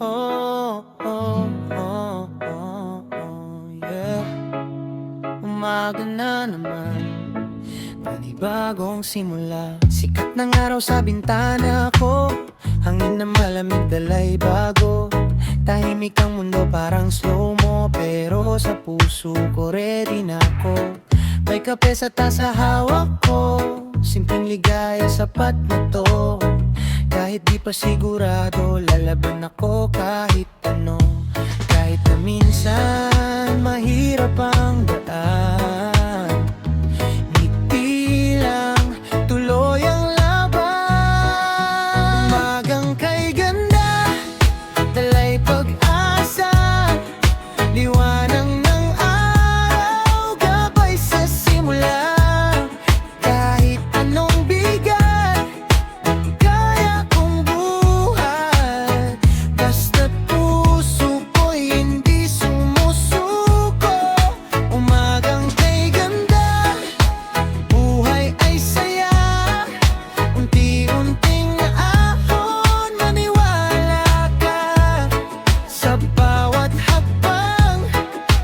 oh, oh, oh, oh, oh, yeah. Umaga na naman, panibagong simula. Sikat ng araw sa bintana ko, hangin na malamig dalay bago. Tahimik ang mundo parang slow-mo, pero sa puso ko ready na ako. May kape sa tasa hawak ko, simpleng ligaya sapat na to. Kahit di pa sigurado, lalaban ako kahit ano. Kahit na minsan mahirap ang daan, ngiti lang, tuloy ang laban. Umagang kay ganda, dalay pag-asa, liwanag ng araw, gabay sa simula. Kahit anong bigat, kaya kong buhat, basta't puso ko'y hindi sumusuko. Umagang kay ganda, buhay ay saya, unti-unting naahon, maniwala ka. Sa bawat hakbang,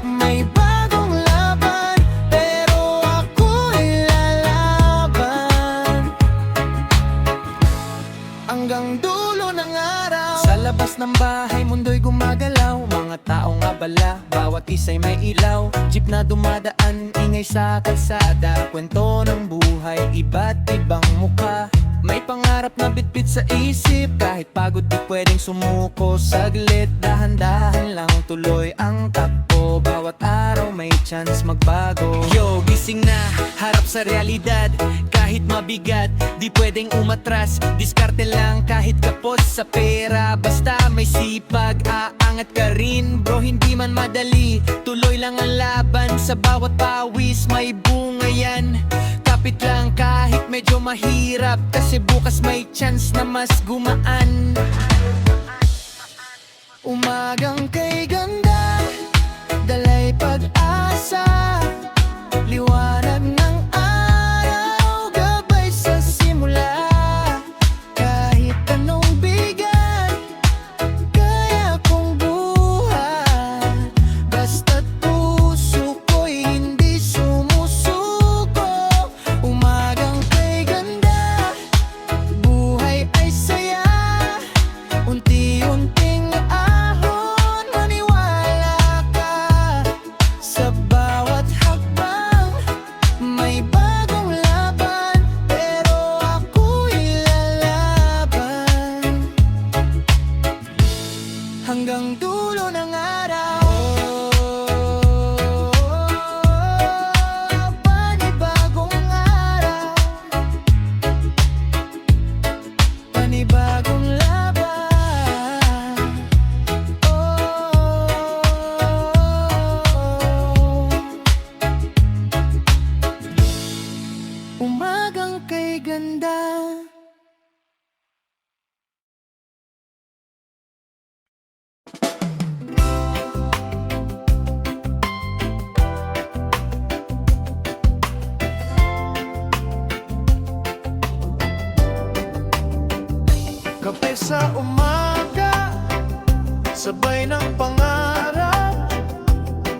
may bagong laban, pero ako'y lalaban hanggang dulo ng araw. Sa labas ng bahay, mundo'y gumagalaw, mga taong abala, bawat isa'y may ilaw. Jeep na dumadaan, ingay sa kalsada, kwento ng buhay, iba't ibang mukha. May pangarap na bitbit sa isip, kahit pagod di pwedeng sumuko. Saglit, dahan-dahan lang, tuloy ang takbo, bawat araw may chance magbago. Yo, gising na, harap sa realidad, kahit mabigat, di pwedeng umatras. Diskarte lang kahit kapos sa pera, basta may sipag, aangat ka rin. Bro, hindi man madali, tuloy lang ang laban. Sa bawat pawis may bunga yan. Kapit lang kahit medyo mahirap, kasi bukas may chance na mas gumaan. Umagang kay ganda, dalay pag-asa, liwanag ng araw, gabay sa simula. Kahit anong bigat, kaya kong buhat, basta't puso ko'y hindi sumusuko. Umagang kay ganda, buhay ay saya, unti-unting ahon, maniwala ka. Sa bawat hakbang, may bagong laban, pero ako'y lalaban hanggang dulo ng araw. Panibagong araw, panibagong laban. Umagang kay ganda. Kape sa umaga, sabay ng pangarap,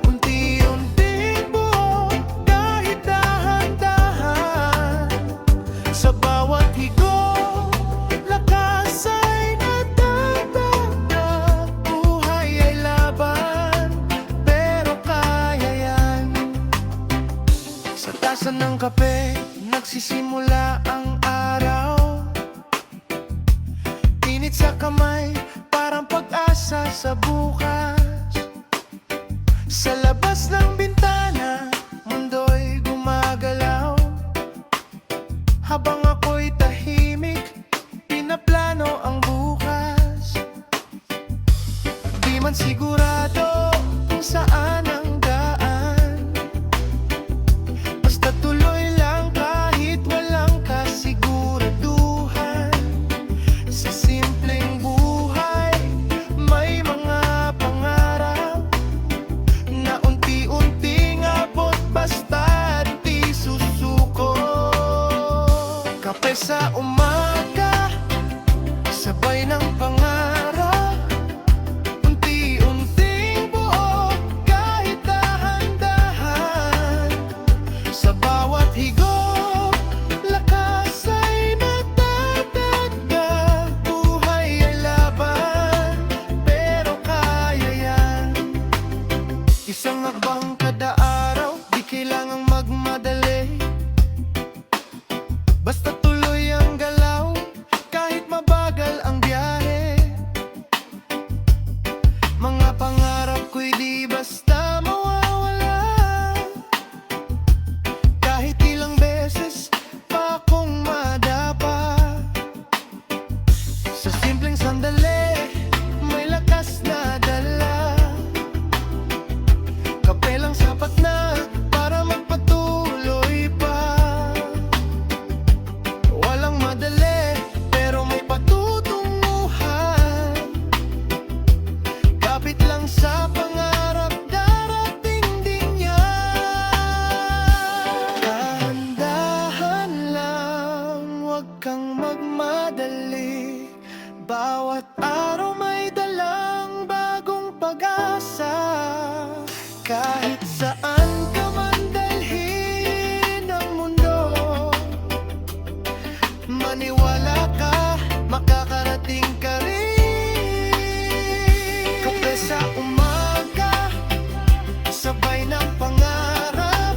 unti-unting buo, kahit dahan-dahan. Sa bawat higo, lakas ay nadadagdag. Buhay ay laban, pero kaya yan. Sa tasa ng kape, nagsisimula ang araw. Init sa kamay, parang pag-asa sa bukas. Sa labas ng bintana, mundo'y gumagalaw. Habang ako'y tahimik, pinaplano ang bukas. Di man sigurado kung saan ang daan, basta tuloy lang kahit walang kasiguraduhan. Sa simpleng buhay, may mga pangarap na unti-unting abot, basta di susuko. Kape sa umaga, sabay ng pangarap, simpleng sandali, may lakas na dala. Kape lang sapat na para magpatuloy pa. Walang madali, pero may patutunguhan. Kapit lang sa pangarap, darating din yan. Dahan-dahan lang, huwag kang magmadali. Bawat araw may dalang bagong pag-asa. Kahit saan ka man dalhin ang mundo, maniwala ka, makakarating ka rin. Kape sa umaga, sabay ng pangarap,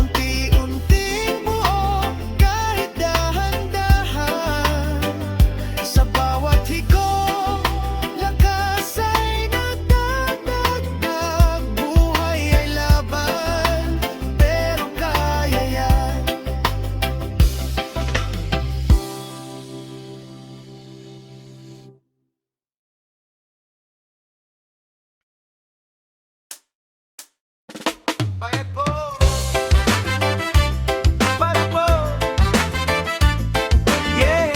unti-unting buo, kahit dahan-dahan. Sa bawat higop, lakas ay nagdadagdag. Buhay ay laban, pero kaya yan. Bayad po, para po, yeah.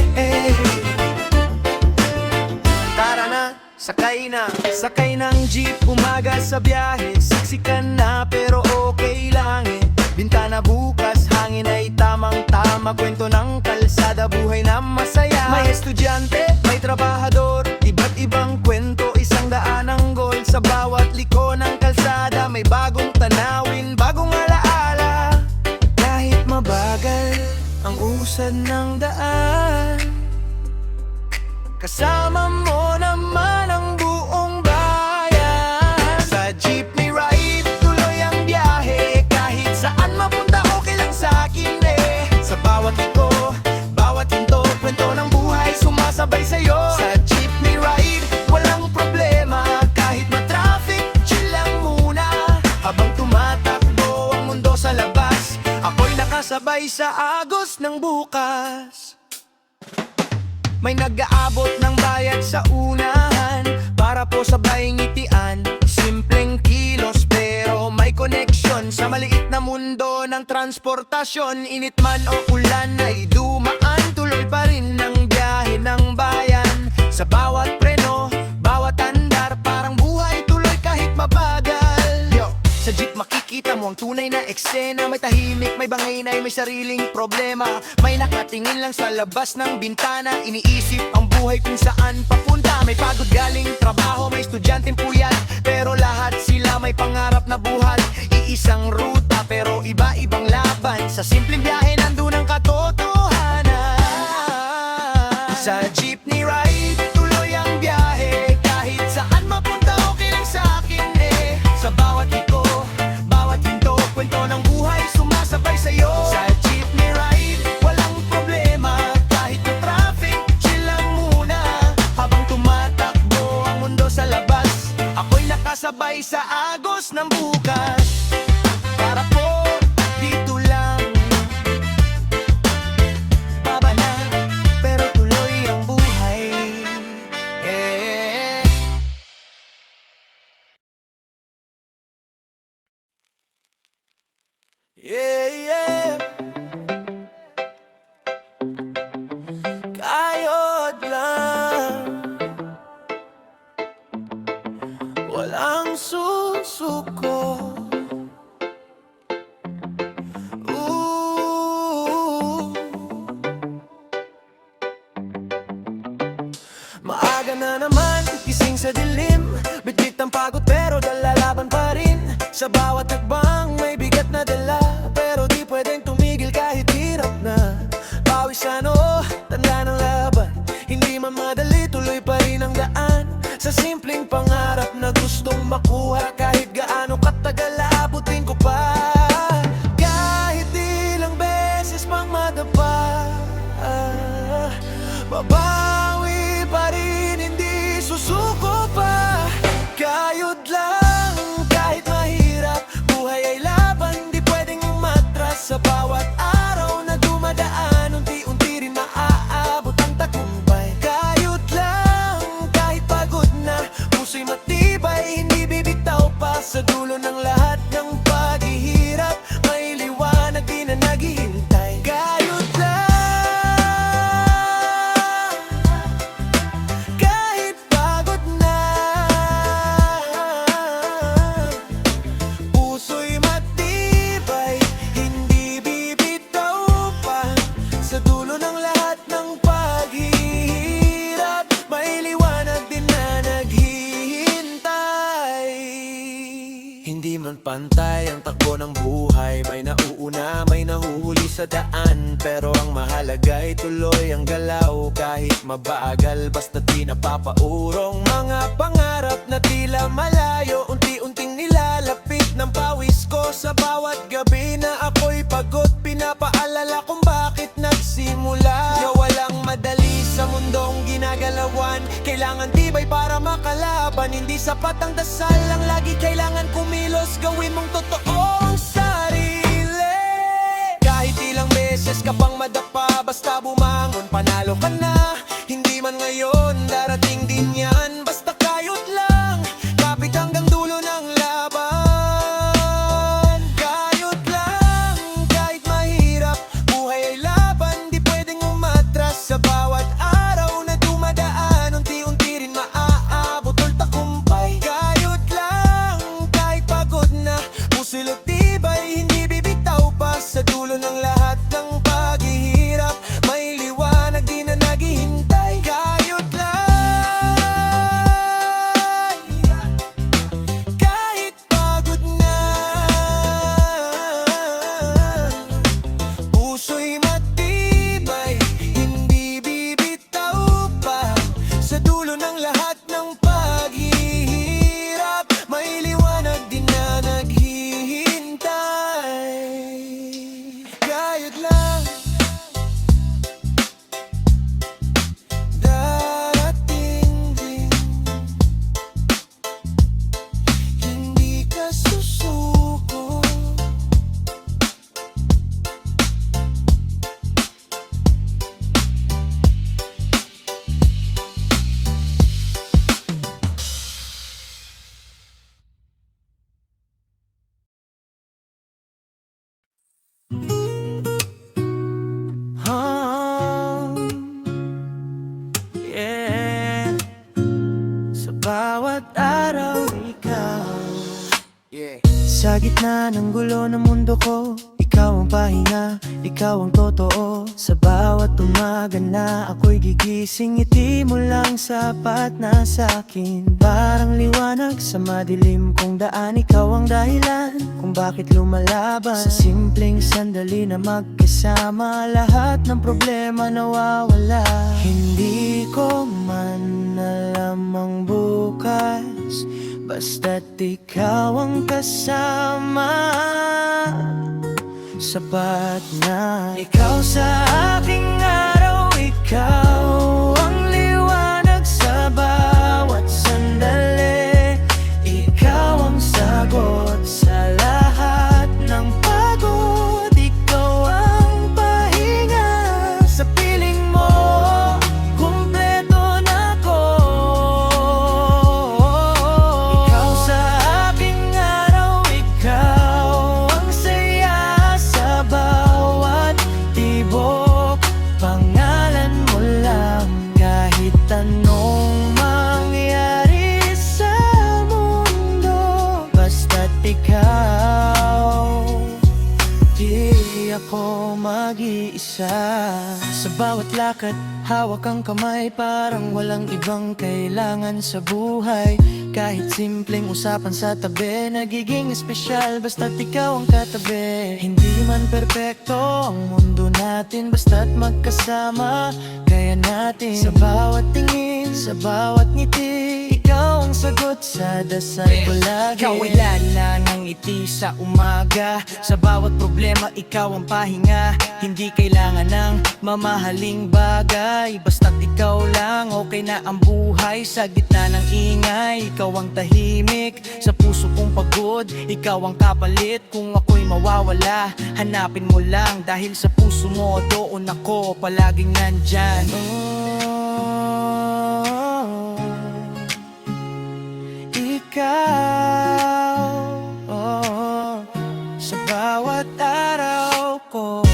Tara na, sakay na, sakay ng jeep, umaga sa biyahe. Siksikan na pero okay lang eh. Bintana bukas, hangin ay tamang-tama. Kwento ng kalsada, buhay na masaya. May estudyante, may trabahador, iba't ibang kwento, isang daan ang goal. Sa bawat liko ng kalsada, may bagong tanawin, bagong alaala. Kahit mabagal ang usad ng daan, kasama mo naman ang buong bayan. Sa jeepney ride, tuloy ang biyahe. Kahit saan mapunta, okay lang sa'kin eh. Sa bawat liko, bawat hinto, kwento ng buhay sumasabay sa'yo. Sa jeepney ride, walang problema. Kahit ma-traffic, chill lang muna. Habang tumatakbo ang mundo sa labas, ako'y nakasabay sa agos ng bukas. May nag-aabot ng bayad sa unahan, para po sabay ngitian. Simpleng kilos pero may connection sa maliit na mundo ng transportasyon. Init man o ulan ay dumaan, tuloy pa rin ang biyahe ng bayan. Sa bawat preno, bawat andar, parang buhay tuloy kahit mabagal. Yo, sa jeep makikita mo ang tunay na eksena. May tahimik, may bangay, may sariling problema. May nakatingin lang sa labas ng bintana, iniisip ang buhay kung saan papunta. May pagod galing trabaho, may estudyanteng puyat, pero lahat sila may pangarap na buhat. Iisang ruta pero iba-ibang laban, sa simpleng biyahe nandun ang katotohanan. Sa jeepney ride, tuloy ang biyahe. Kahit saan mapunta, okay lang sa'kin eh. Sa bawat liko, bawat hinto, kwento ng buhay sumasabay sa'yo. Sa jeepney ride, walang problema. Kahit na traffic, chill lang muna. Habang tumatakbo ang mundo sa labas, ako'y nakasabay sa agos ng bukas. Para po, dito lang, baba na, pero tuloy ang buhay. Yeah. Yeah, yeah. Kayod lang, walang susuko. Maaga na naman, gising sa dilim, bitbit ang pagod pero lalaban pa rin. Sa bawat hakbang may bigat na dala, pero di pwedeng tumigil kahit hirap na. Pawis ano, tanda ng laban, hindi man madali, tuloy pa rin ang daan. Sa simpleng pangarap na gustong makuha, kahit gaano katagal aabutin ko pa. Kahit ilang beses pang madapa, babawi pa rin, hindi susuko pa. Kayod lang, kahit mahirap, buhay ay laban, di pwedeng umatras. Sa bawat araw na dumadaan, unti-unti rin maaabot ang tagumpay. Kayod pantay ang takbo ng buhay. May nauuna, may nahuhuli sa daan, pero ang mahalaga ay tuloy ang galaw. Kahit mabagal, basta di napapaurong. Mga pangarap na tila malayo, unti-unting nilalapit ng pawis ko. Sa bawat gabi na ako'y pagod, pinapaalala kung bakit nagsimula. Walang madali sa mundong ginagalawan, kailangan tibay para makalaban. Hindi sapat ang dasal, ang lagi kailangan kumilos. Gawin mong totoo ang sarili. Kahit ilang beses ka pang madapa, basta bumangon, panalo ka na. Hindi man ngayon, darating din yan. Basta kayod lang, kapit hanggang dulo ng laban. Kayod lang, kahit mahirap, buhay ay laban. Di pwedeng umatras sa bawat araw na dumadaan. Unti-unti rin maaabot ang tagumpay. Kayod lang, kahit pagod na, pusilot tibay, hindi bibitaw pa. Sa dulo ng lahat ng paghihirap, may liwanag di na naghihintay. Kayod lang, kahit pagod na, puso'y matibay, hindi bibitaw pa. Sa dulo ng lahat ng paghihirap, may liwanag din na naghihintay. Kayod lang, darating din. Hindi ka susuko. Yeah. Sa bawat araw ikaw, sa gitna ng gulo ng mundo ko, ikaw ang pahinga, ikaw ang totoo. Sa bawat umaga na ako'y gigising, ngiti mo lang sapat na sa'kin. Parang liwanag sa madilim kong daan, ikaw ang dahilan kung bakit lumalaban. Sa simpleng sandali na magkasama, lahat ng problema nawawala. Hindi ko man alam ang bukas, basta't ikaw ang kasama. Sapat na ikaw sa aking araw, ikaw ang liwanag sa bawat sandali. Ikaw ang sagot sa lahat ng pagod. Ikaw ang pahinga sa piling mo, kumpleto na ko. Ikaw sa aking araw, ikaw ang saya sa bawat tibok. Pangalan mo lang, kahit anong mangyari sa mundo, basta't ikaw, di ako mag-iisa. Sa bawat lakad, hawak ang kamay, parang walang ibang kailangan sa buhay. Kahit simpleng usapan sa tabi, nagiging espesyal basta't ikaw ang katabi. Hindi man perpekto ang mundo natin, basta't magkasama, kaya natin. Sa bawat tingin, sa bawat ngiti, ikaw ang sagot sa dasal ko lagi. Ikaw ay lala ng ngiti sa umaga. Sa bawat problema, ikaw ang pahinga. Hindi kailangan ng mamahaling bagay, basta't ikaw lang, okay na ang buhay. Sa gitna ng ingay, ikaw ang tahimik. Sa puso kong pagod, ikaw ang kapalit. Kung ako'y mawawala, hanapin mo lang. Dahil sa puso mo, doon ako palaging nandyan. Ikaw, sa bawat araw ko.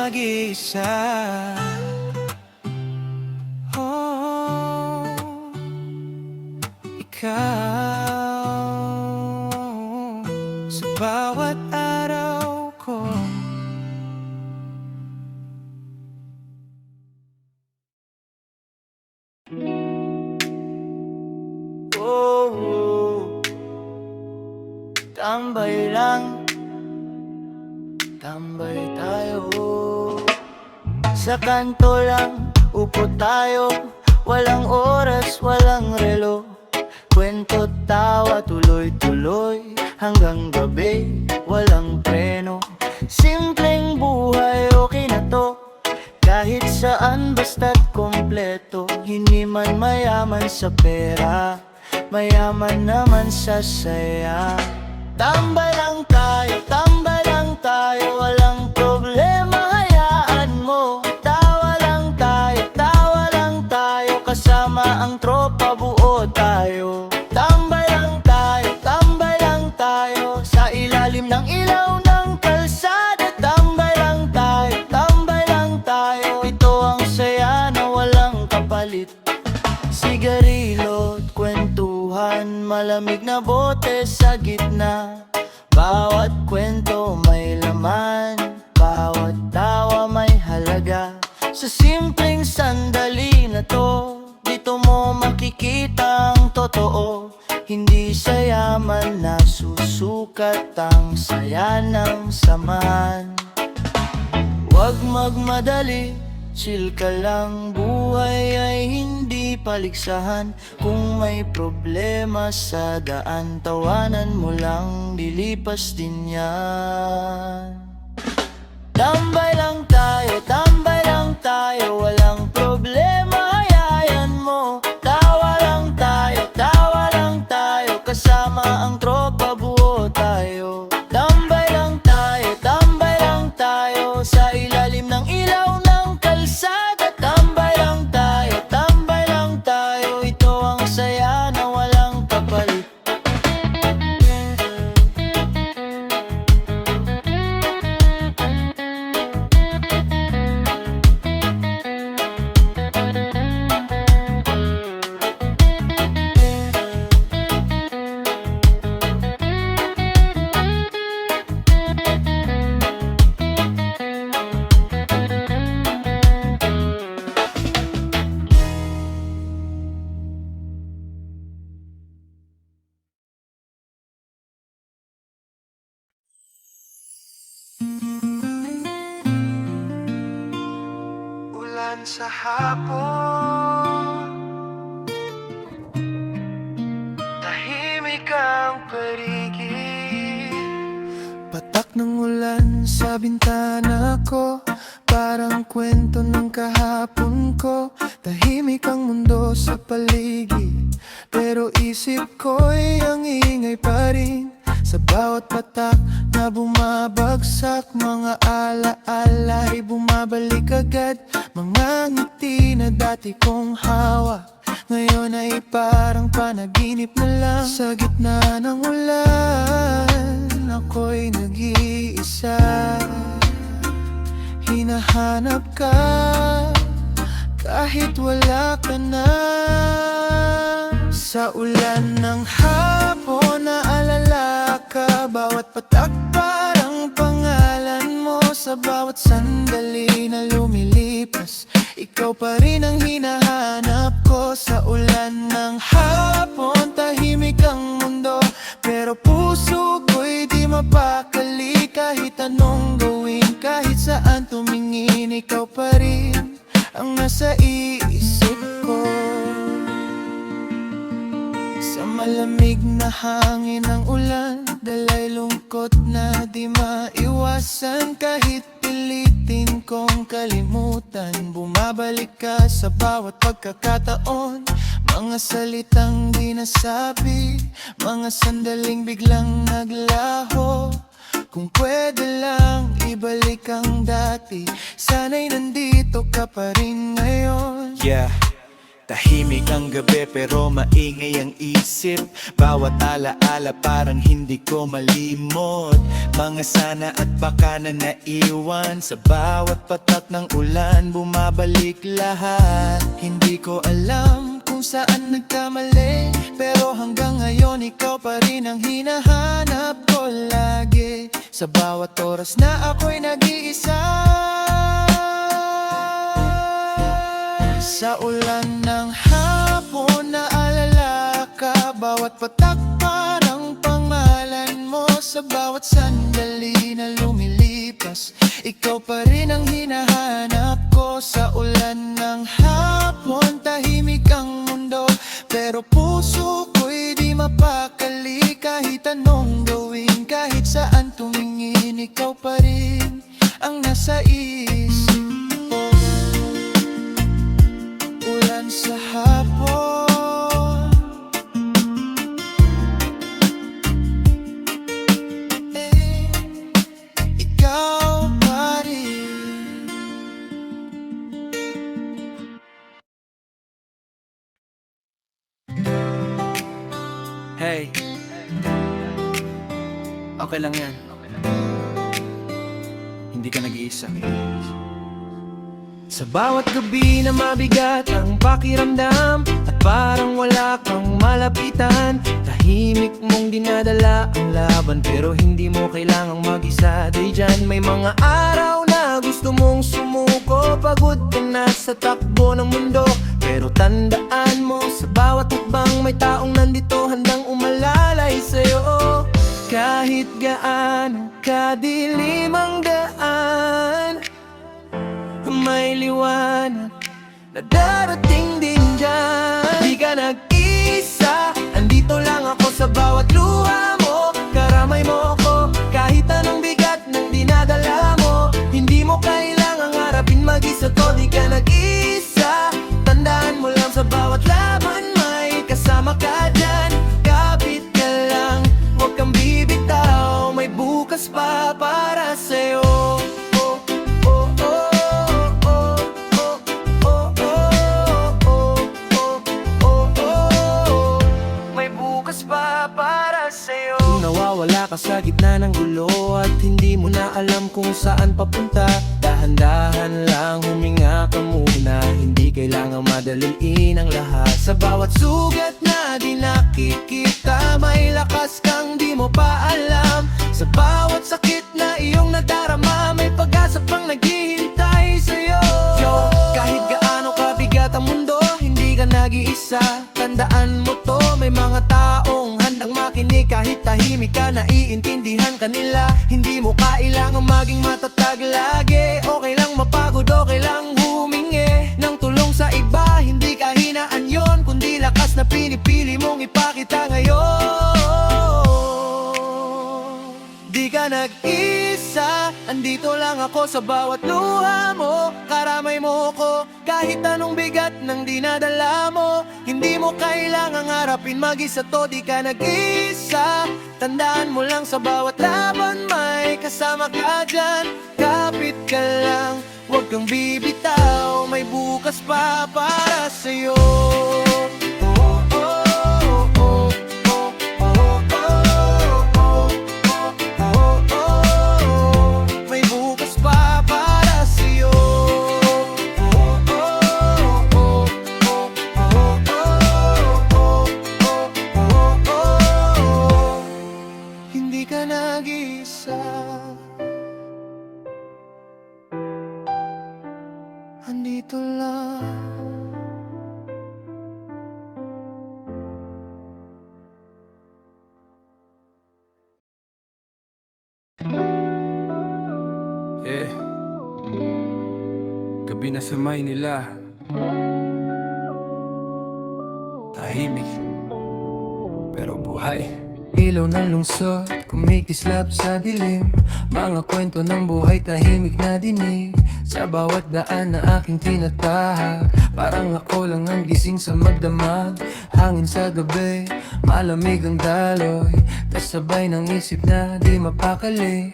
mag-iisa. Oh, ikaw sa bawat araw ko. Oh, tambay lang, tambay tayo. Sa kanto lang, upo tayo. Walang oras, walang relo. Kwento, tawa, tuloy-tuloy hanggang gabi, walang preno. Simpleng buhay, okay na to. Kahit saan basta't kompleto. Hindi man mayaman sa pera, mayaman naman sa saya. Tambay lang tayo, walang problema, hayaan mo. Tawa lang tayo, kasama ang tropa, buo tayo. Tambay lang tayo, sa ilalim ng ilaw ng kalsada. Tambay lang tayo, ito ang saya na walang kapalit. Sigarilyo't kwentuhan, malamig na bote sa gitna. Bawat kwento may laman, bawat tawa may halaga. Sa simpleng sandali na to, dito mo makikita ang totoo. Hindi sa yaman na susukat ang saya ng samahan. Huwag magmadali, chill ka lang, buhay ay hindi paligsahan. Kung may problema sa daan, tawanan mo lang, lilipas din yan. Tambay lang tayo, walang problema, hayayan mo. Tawa lang tayo, kasama ang tropa, buo tayo. Tambay lang tayo, sa ilalim ng ilaw ng kalsada. Tambay lang tayo, ito ang saya na walang kapalit. Ulan sa hapon, tahimik ang paligid. Patak ng ulan sa bintana ko, parang kwento ng kahapon ko. Tahimik ang mundo sa paligid, pero isip ko'y ang ingay pa rin. Sa bawat patak na bumabagsak, mga alaala ay bumabalik agad. Mga ngiti na dati kong hawak, ngayon ay parang panaginip na lang. Sa gitna ng ulan, ako'y nag-iisa. Hinahanap ka, kahit wala ka na. Sa ulan ng hapon, naalala ka. Bawat patak parang pangalan mo. Sa bawat sandali na lumilipas, ikaw pa rin ang hinahanap ko. Sa ulan ng hapon, tahimik ang mundo, pero puso ko'y di mapakali. Kahit anong gawin, kahit saan tumingin, ikaw pa rin ang nasa isip ko. Sa malamig na hangin ng ulan, dalay lungkot na di maiwasan. Kahit pilitin kong kalimutan, bumabalik ka sa bawat pagkakataon. Mga salitang di nasabi, mga sandaling biglang naglaho. Kung pwede lang ibalik ang dati, sana'y nandito ka pa rin ngayon. Yeah, Tahimik ang gabi pero maingay ang isip. Bawat alaala parang hindi ko malimot. Mga sana at baka na naiwan. Sa bawat patak ng ulan bumabalik lahat. Hindi ko alam kung saan nagkamali, pero hanggang ngayon ikaw pa rin ang hinahanap ko lagi. Sa bawat oras na ako'y nag-iisa, sa ulan ng hapon naalala ka. Bawat patak parang pangalan mo. Sa bawat sandali na lumilipas, ikaw pa rin ang hinahanap ko. Sa ulan ng hapon tahimik ang mundo, pero puso ko'y di mapakali. Kahit anong gawin, kahit saan tumingin, ikaw pa rin ang nasa isip. Ulan sa hapon, ikaw pa rin. Hey, okay lang yan. Hindi ka nag-iisa. Sa bawat gabi na mabigat ang pakiramdam, at parang wala kang malapitan, tahimik mong dinadala ang laban, pero hindi mo kailangang mag-isa. Di dyan may mga araw na gusto mong sumuko. Pagod ka na sa takbo ng mundo, pero tandaan mo, sa bawat hakbang may taong nandito handang umalalay sa'yo. Kahit gaano kadilim ang daan, may liwanag na darating din dyan. Di ka nag-isa, andito lang ako sa bawat luha mo. Karamay mo ako, kahit anong bigat ng dinadala mo. Hindi mo kailangang harapin mag-isa to. Di ka nag-isa, tandaan mo lang, sa bawat laban may kasama ka dyan. Kapit ka lang, huwag kang bibitaw, may bukas pa para sa'yo. Nawawala ka sa gitna ng gulo at hindi mo na alam kung saan papunta. Dahan-dahan lang, huminga ka muna, hindi kailangang madaliin ang lahat. Sa bawat sugat na di nakikita, may lakas kang di mo pa alam. Sa bawat sakit na iyong nadarama, may pag-asa pang naghihintay sa'yo. Yo, kahit gaano kabigat ang mundo, hindi ka nag-iisa. Tandaan mo to, may mga taong handang makinig. Kahit tahimik ka, naiintindihan ka nila. Hindi mo kailangang maging matatag lagi. Okay lang mapagod, okay lang humingi ng tulong sa iba. Hindi kahinaan yon, kundi lakas na pinipili mong ipakita ngayon. Di ka nag-isa, andito lang ako sa bawat luha mo. Karamay mo ko, kahit anong bigat ng dinadala mo. Hindi mo kailangang harapin mag-isa to. Di ka nag-isa, tandaan mo lang, sa bawat laban may kasama ka dyan. Kapit ka lang, huwag kang bibitaw, may bukas pa para sa'yo. Andito lang. Gabi na sa Maynila, tahimik pero buhay. Ilaw ng lungsod, kumikislap sa dilim. Mga kwento ng buhay, tahimik na dinig. Sa bawat daan na aking tinatahak, parang ako lang ang gising sa magdamag. Hangin sa gabi, malamig ang daloy, kasabay ng isip na di mapakali.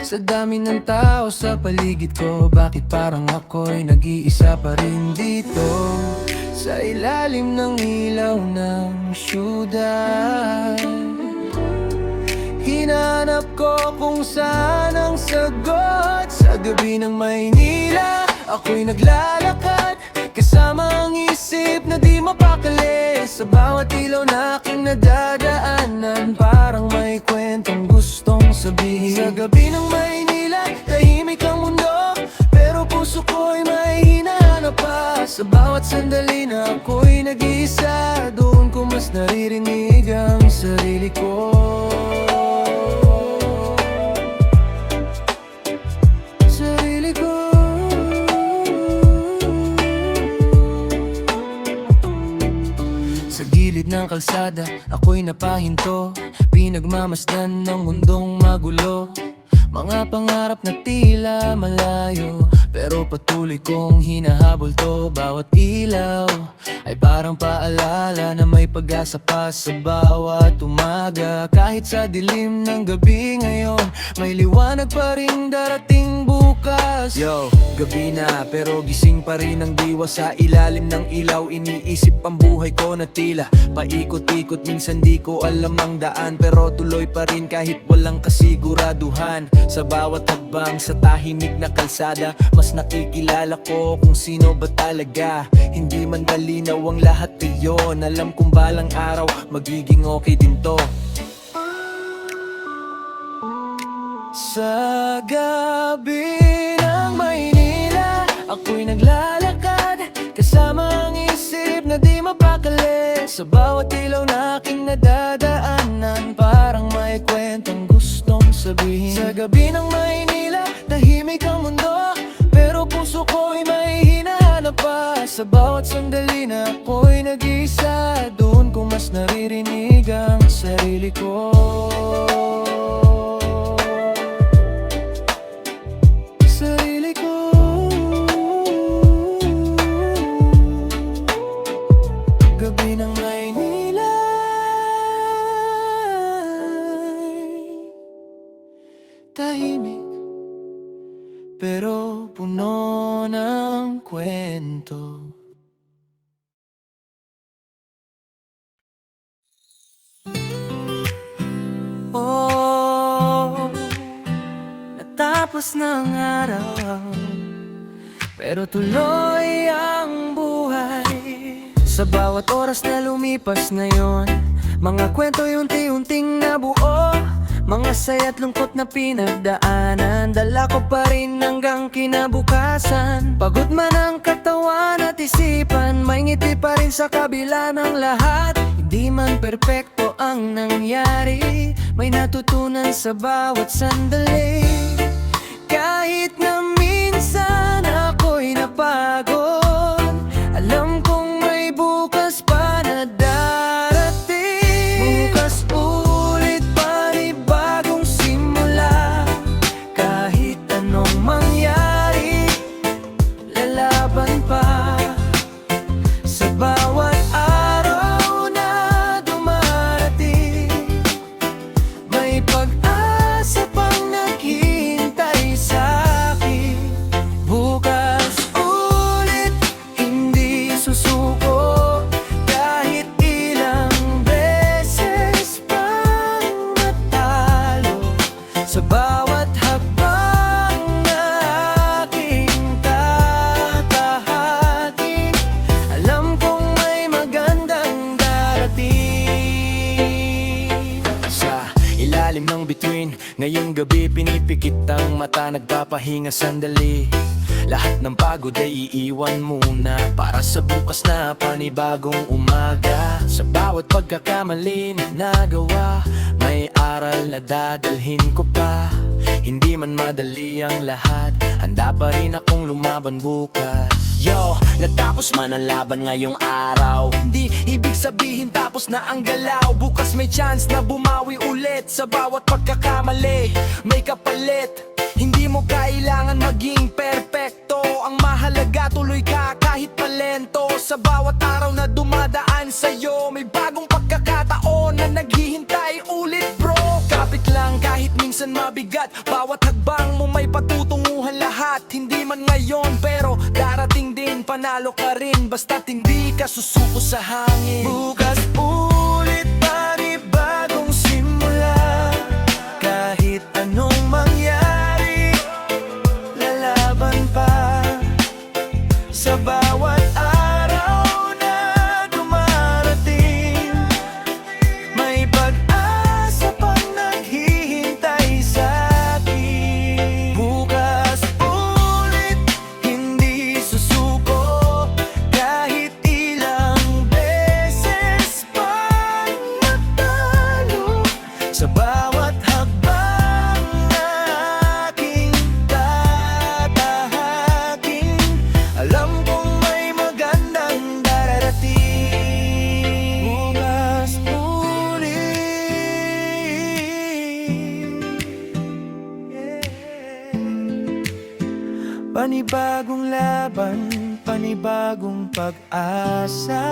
Sa dami ng tao sa paligid ko, bakit parang ako'y nag-iisa pa rin dito? sa ilalim ng ilaw ng syudad. Hinanap ko kung saan ang sagot. Sa gabi ng Maynila, ako'y naglalakad kasama ang isip na di mapakali. Sa bawat ilaw na aking nadadaanan, parang may kwentong gustong sabihin. Sa gabi ng Maynila, tahimik ang mundo, pero puso ko'y may hinahanap pa. Sa bawat sandali na ako'y nag-iisa, doon ko mas naririnig ang sarili ko. Sa gilid ng kalsada, ako'y napahinto, pinagmamasdan ng mundong magulo. Mga pangarap na tila malayo, pero patuloy kong hinahabol to. Bawat ilaw ay parang paalala na may pag-asa pa sa bawat umaga. Kahit sa dilim ng gabi ngayon, may liwanag pa rin darating bukas. Yo, gabi na pero gising pa rin ang diwa. Sa ilalim ng ilaw, iniisip ang buhay ko na tila paikot-ikot. Minsan di ko alam ang daan, pero tuloy pa rin kahit walang kasiguraduhan. Sa bawat hakbang sa tahimik na kalsada, mas nakikilala ko kung sino ba talaga. Hindi man malinaw ang lahat ngayon, alam kong balang araw magiging okay din to. Sa gabi ng Maynila, ako'y naglalakad kasama ang isip na di mapakali. Sa bawat ilaw na aking nadadaanan, parang may kwentong gustong sabihin. Sa gabi ng Maynila, tahimik ang mundo, pero puso ko'y may hinahanap pa. Sa bawat sandali na ako'y nag-isa, doon ko mas naririnig ang sarili ko. Sarili ko. Gabi ng Maynila, tahimik pero puno ng kwento. Oh, natapos na ang araw, pero tuloy ang buhay. Sa bawat oras na lumipas ngayon, mga kwento yung unti-unting nabuo. Mga saya't lungkot na pinagdaanan, dala ko pa rin hanggang kinabukasan. Pagod man ang katawan at isipan, may ngiti pa rin sa kabila ng lahat. Hindi man perpekto ang nangyari, may natutunan sa bawat sandali. Kahit na minsan ako'y napagod, alam kong may bukas pa na darating. Bukas ulit panibagong simula, kahit anong mangyari, lalaban pa. Sa bawat araw na dumarating, may pag-asa pang naghihintay sa'kin. Bukas ulit, hindi susuko, kahit ilang beses pang matalo. Sa bawat hakbang na aking tatahakin, alam kong may magandang darating. Sa ilalim ng bituin, ngayong gabi pinipikit ang mata, nagpapahinga sandali. Lahat ng pagod ay iiwan muna, para sa bukas na panibagong umaga. Sa bawat pagkakamali na nagawa, may aral na dadalhin ko pa. Hindi man madali ang lahat, handa pa rin akong lumaban bukas. Yo, natapos man ang laban ngayong araw, hindi ibig sabihin tapos na ang galaw. Bukas may chance na bumawi ulit, sa bawat pagkakamali may kapalit. Hindi mo kailangan maging perpekto, ang mahalaga tuloy ka kahit palento. Sa bawat araw na dumadaan sa'yo, may bagong pagkakataon na naghihintay ulit bro. Kapit lang kahit minsan mabigat, bawat hagbang mo may patutunguhan lahat. Hindi man ngayon pero darating din panalo ka rin basta't hindi ka susuko sa hangin. Bukas ulit panibagong simula, kahit anong mangyari, lalaban pa. Sa bawat araw na dumarating, may pag-asa pang naghihintay sa atin. Bukas ulit, hindi susuko, kahit ilang beses pang natalo. Sa bawat hakbang na aking tatahakin, alam kong may magandang dararating. Bukas ulit, panibagong laban, panibagong pag-asa.